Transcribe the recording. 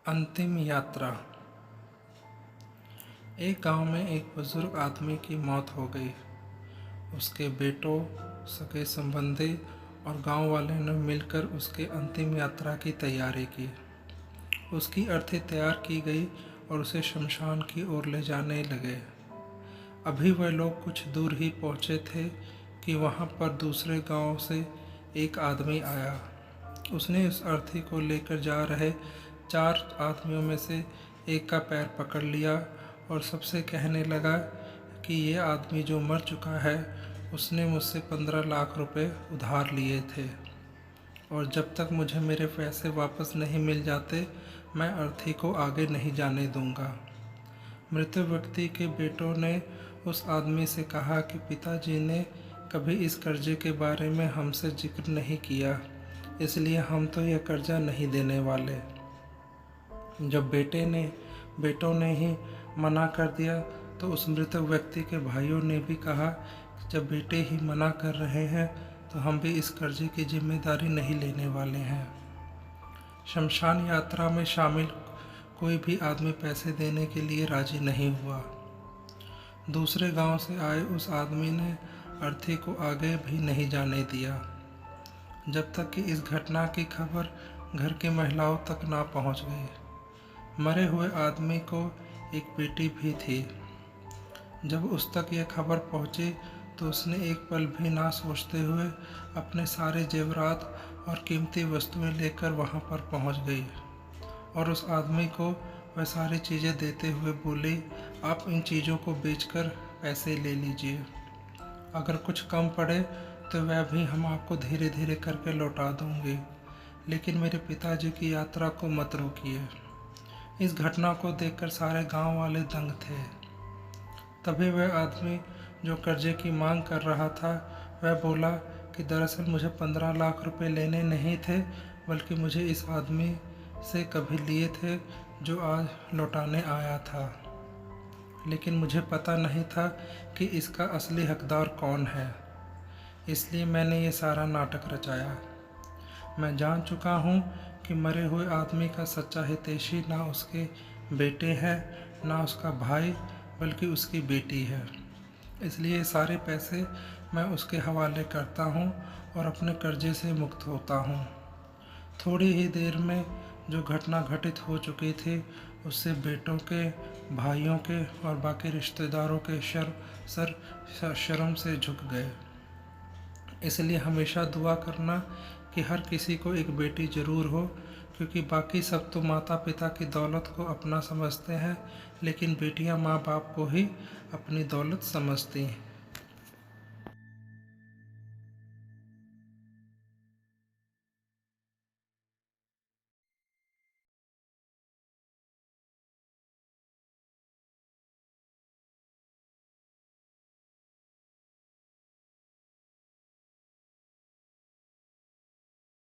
अंतिम यात्रा। एक गांव में एक बुजुर्ग आदमी की मौत हो गई। उसके बेटों, सगे संबंधी और गांव वालों ने मिलकर उसके अंतिम यात्रा की तैयारी की। उसकी अर्थी तैयार की गई और उसे शमशान की ओर ले जाने लगे। अभी वह लोग कुछ दूर ही पहुंचे थे कि वहां पर दूसरे गांव से एक आदमी आया। उसने उस अर्थी को लेकर जा रहे 4 आदमियों में से एक का पैर पकड़ लिया और सबसे कहने लगा कि ये आदमी जो मर चुका है, उसने मुझसे 15 लाख रुपए उधार लिए थे और जब तक मुझे मेरे पैसे वापस नहीं मिल जाते, मैं अर्थी को आगे नहीं जाने दूंगा। मृत व्यक्ति के बेटों ने उस आदमी से कहा कि पिताजी ने कभी इस कर्जे के बारे में हमसे जिक्र नहीं किया, इसलिए हम तो यह कर्जा नहीं देने वाले। जब बेटों ने ही मना कर दिया तो उस मृत व्यक्ति के भाइयों ने भी कहा कि जब बेटे ही मना कर रहे हैं तो हम भी इस कर्जे की जिम्मेदारी नहीं लेने वाले हैं। शमशान यात्रा में शामिल कोई भी आदमी पैसे देने के लिए राजी नहीं हुआ। दूसरे गांव से आए उस आदमी ने अर्थी को आगे भी नहीं जाने दिया, जब तक कि इस घटना की खबर घर की महिलाओं तक ना पहुंच गई। मरे हुए आदमी को एक बेटी भी थी। जब उस तक यह खबर पहुंची तो उसने एक पल भी ना सोचते हुए अपने सारे जेवरात और कीमती वस्तुएं लेकर वहां पर पहुंच गई और उस आदमी को वह सारी चीज़ें देते हुए बोली, आप इन चीज़ों को बेचकर पैसे ले लीजिए। अगर कुछ कम पड़े तो वह भी हम आपको धीरे धीरे करके लौटा दूंगी, लेकिन मेरे पिताजी की यात्रा को मत रोकिए। इस घटना को देखकर सारे गांव वाले दंग थे। तभी वह आदमी जो कर्जे की मांग कर रहा था, वह बोला कि दरअसल मुझे 15 लाख रुपए लेने नहीं थे, बल्कि मुझे इस आदमी से कभी लिए थे जो आज लौटाने आया था, लेकिन मुझे पता नहीं था कि इसका असली हकदार कौन है, इसलिए मैंने ये सारा नाटक रचाया। मैं जान चुका हूँ कि मरे हुए आदमी का सच्चा हितैषी ना उसके बेटे हैं, ना उसका भाई, बल्कि उसकी बेटी है। इसलिए सारे पैसे मैं उसके हवाले करता हूँ और अपने कर्जे से मुक्त होता हूँ। थोड़ी ही देर में जो घटना घटित हो चुकी थी, उससे बेटों के, भाइयों के और बाकी रिश्तेदारों के सर शर्म से झुक गए। इसलिए हमेशा दुआ करना कि हर किसी को एक बेटी ज़रूर हो, क्योंकि बाकी सब तो माता पिता की दौलत को अपना समझते हैं, लेकिन बेटियां माँ बाप को ही अपनी दौलत समझती हैं।